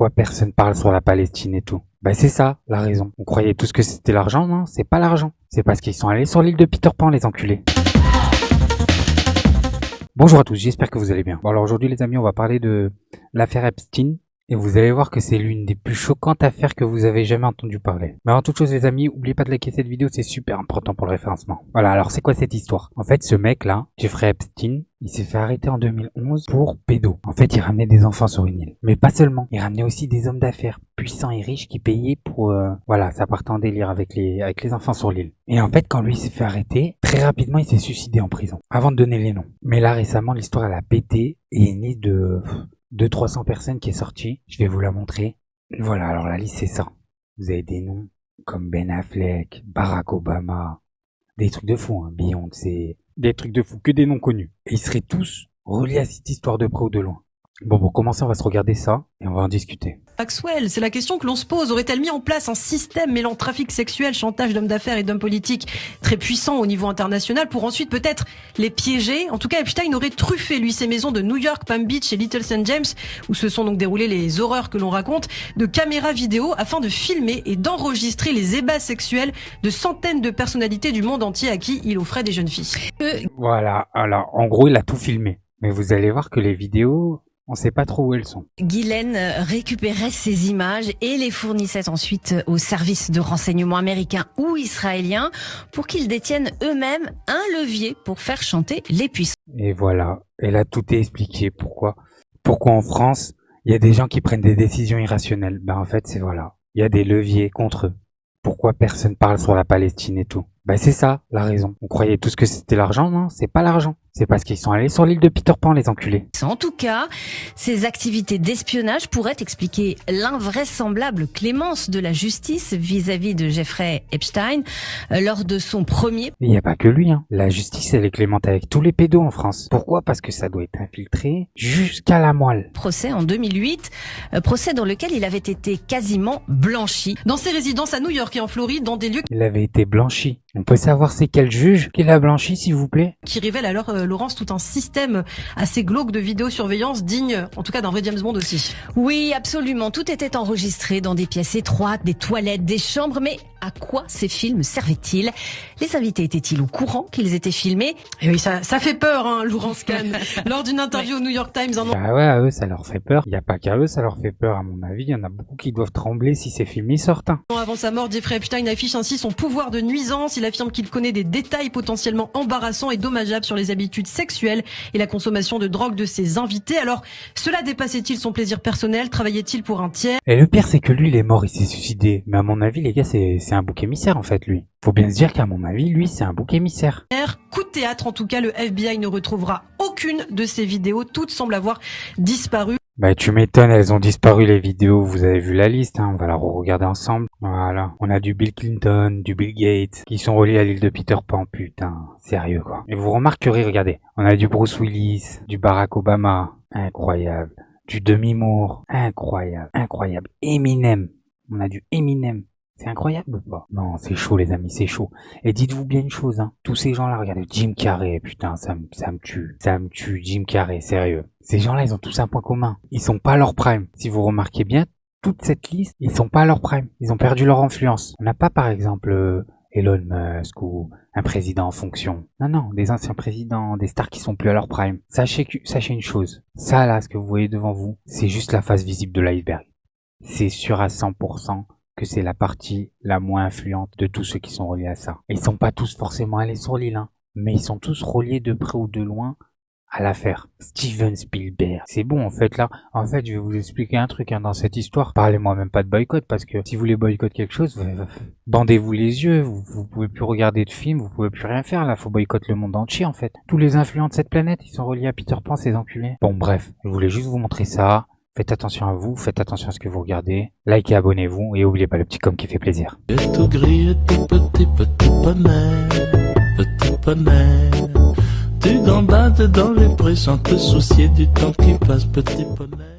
pourquoi personne parle sur la Palestine et tout. Bah c'est ça, la raison. Vous croyez tous que c'était l'argent, non? C'est pas l'argent. C'est parce qu'ils sont allés sur l'île de Peter Pan, les enculés. Bonjour à tous, j'espère que vous allez bien. Bon alors aujourd'hui les amis, on va parler de l'affaire Epstein. Et vous allez voir que c'est l'une des plus choquantes affaires que vous avez jamais entendu parler. Mais avant toute chose les amis, n'oubliez pas de liker cette vidéo, c'est super important pour le référencement. Voilà, alors c'est quoi cette histoire? En fait ce mec là, Jeffrey Epstein, il s'est fait arrêter en 2011 pour pédo. En fait il ramenait des enfants sur une île. Mais pas seulement, il ramenait aussi des hommes d'affaires puissants et riches qui payaient pour... Voilà, ça partait en délire avec les enfants sur l'île. Et en fait quand lui s'est fait arrêter, très rapidement il s'est suicidé en prison. Avant de donner les noms. Mais là récemment l'histoire elle a pété et est née de... 200-300 personnes qui est sortie. Je vais vous la montrer. Voilà, alors la liste c'est ça. Vous avez des noms comme Ben Affleck, Barack Obama, des trucs de fou, hein, Beyoncé, des trucs de fou, que des noms connus. Et ils seraient tous reliés à cette histoire de près ou de loin. Bon, pour commencer, on va se regarder ça et on va en discuter. Maxwell, c'est la question que l'on se pose. Aurait-elle mis en place un système mêlant trafic sexuel, chantage d'hommes d'affaires et d'hommes politiques très puissants au niveau international pour ensuite peut-être les piéger? En tout cas, Epstein aurait truffé, lui, ses maisons de New York, Palm Beach et Little St. James, où se sont donc déroulées les horreurs que l'on raconte, de caméras vidéo afin de filmer et d'enregistrer les ébats sexuels de centaines de personnalités du monde entier à qui il offrait des jeunes filles. Voilà, alors en gros, il a tout filmé. Mais vous allez voir que les vidéos... On sait pas trop où elles sont. Ghislaine récupérait ces images et les fournissait ensuite aux services de renseignement américains ou israéliens pour qu'ils détiennent eux-mêmes un levier pour faire chanter les puissants. Et voilà. Et là, tout est expliqué. Pourquoi en France, il y a des gens qui prennent des décisions irrationnelles? Ben en fait, c'est voilà. Il y a des leviers contre eux. Pourquoi personne parle sur la Palestine et tout? Ben c'est ça, la raison. Vous croyez tous que c'était l'argent, non? C'est pas l'argent. C'est parce qu'ils sont allés sur l'île de Peter Pan, les enculés. En tout cas, ces activités d'espionnage pourraient expliquer l'invraisemblable clémence de la justice vis-à-vis de Jeffrey Epstein lors de son premier... Il n'y a pas que lui, hein. La justice, elle est clémente avec tous les pédos en France. Pourquoi? Parce que ça doit être infiltré jusqu'à la moelle. Procès en 2008, procès dans lequel il avait été quasiment blanchi. Dans ses résidences à New York et en Floride, dans des lieux Il avait été blanchi. On peut savoir c'est quel juge qui l'a blanchi, s'il vous plaît? qui révèlent alors, Laurence, tout un système assez glauque de vidéosurveillance digne, en tout cas d'un vrai James Bond aussi. Oui, absolument. Tout était enregistré dans des pièces étroites, des toilettes, des chambres. Mais à quoi ces films servaient-ils? Les invités étaient-ils au courant qu'ils étaient filmés? Et oui, ça fait peur, hein, Laurence Kahn. Lors d'une interview au New York Times, Ah ouais, à eux, ça leur fait peur. Il n'y a pas qu'à eux, ça leur fait peur, à mon avis. Il y en a beaucoup qui doivent trembler si ces films y sortent. Hein. Avant sa mort, Jeffrey Epstein affiche ainsi son pouvoir de nuisance. Il affirme qu'il connaît des détails potentiellement embarrassants et dommageables sur les habitudes sexuelles et la consommation de drogue de ses invités. Alors, cela dépassait-il son plaisir personnel? Travaillait-il pour un tiers? Et le pire, c'est que lui, il est mort, il s'est suicidé. Mais à mon avis, les gars, c'est un bouc émissaire, en fait, lui. Faut bien se dire qu'à mon avis, lui, c'est un bouc émissaire. Coup de théâtre, en tout cas, le FBI ne retrouvera aucune de ces vidéos. Toutes semblent avoir disparu. Bah tu m'étonnes, elles ont disparu les vidéos, vous avez vu la liste, hein, on va la re-regarder ensemble. Voilà, on a du Bill Clinton, du Bill Gates, qui sont reliés à l'île de Peter Pan, putain, sérieux quoi. Et vous remarquerez, regardez, on a du Bruce Willis, du Barack Obama, incroyable, du Demi Moore, incroyable, incroyable, Eminem, on a du Eminem. C'est incroyable ou pas? Non, c'est chaud les amis, c'est chaud. Et dites-vous bien une chose, hein. Tous ces gens-là, regardez, Jim Carrey, putain, ça me tue. Ça me tue, Jim Carrey, sérieux. Ces gens-là, ils ont tous un point commun. Ils sont pas à leur prime. Si vous remarquez bien, toute cette liste, ils sont pas à leur prime. Ils ont perdu leur influence. On n'a pas, par exemple, Elon Musk ou un président en fonction. Non, non, des anciens présidents, des stars qui sont plus à leur prime. Sachez une chose. Ça, là, ce que vous voyez devant vous, c'est juste la face visible de l'iceberg. C'est sûr à 100%. Que c'est la partie la moins influente de tous ceux qui sont reliés à ça. Et ils sont pas tous forcément allés sur l'île, hein, mais ils sont tous reliés de près ou de loin à l'affaire Steven Spielberg. C'est bon en fait là. En fait, je vais vous expliquer un truc hein, dans cette histoire. Parlez-moi même pas de boycott parce que si vous voulez boycotter quelque chose, bandez-vous les yeux. Vous pouvez plus regarder de films, vous pouvez plus rien faire là. Faut boycotter le monde entier en fait. Tous les influents de cette planète, ils sont reliés à Peter Pan, ces enculés. Bon bref, je voulais juste vous montrer ça. Faites attention à vous, faites attention à ce que vous regardez, likez, abonnez-vous et n'oubliez pas le petit com qui fait plaisir. Tout gris, tout petit poney, tu gambades dans les prés sans te soucier du temps qui passe, petit poney.